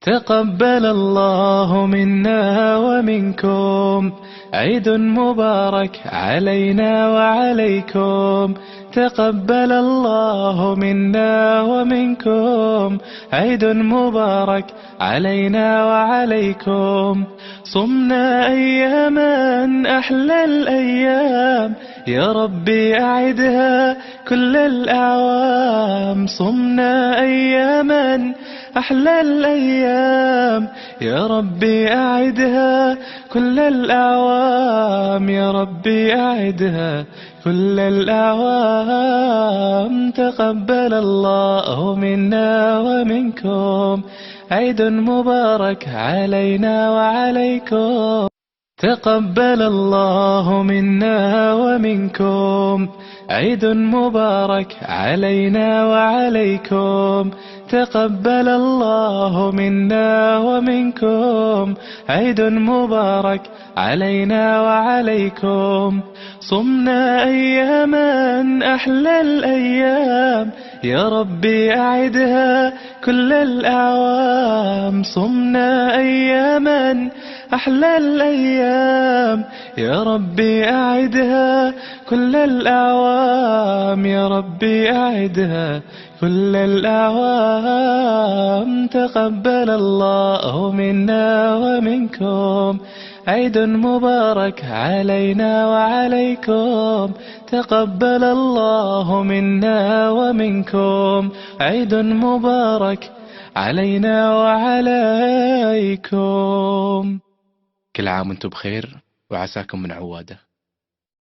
تقبل الله منا ومنكم، عيد مبارك علينا وعليكم. تقبل الله منا ومنكم، عيد مبارك علينا وعليكم. صمنا أياما أحلى الأيام، يا ربي أعدها كل الأعوام. صمنا أياما أحلى الأيام، يا ربي أعدها كل الأعوام. يا ربي أعدها كل الأعوام. تقبل الله منا ومنكم، عيد مبارك علينا وعليكم. تقبل الله منا ومنكم، عيد مبارك علينا وعليكم. تقبل الله منا ومنكم، عيد مبارك علينا وعليكم. صمنا أياما أحلى الأيام، يا ربي أعدها كل الأعوام. صمنا أياما أحلى الأيام، يا ربي أعدها كل الأعوام. يا ربي أعدها كل الأعوام. تقبل الله منا ومنكم، عيد مبارك علينا وعليكم. تقبل الله منا ومنكم، عيد مبارك علينا وعليكم. كل عام وانتم بخير وعساكم من عوادة.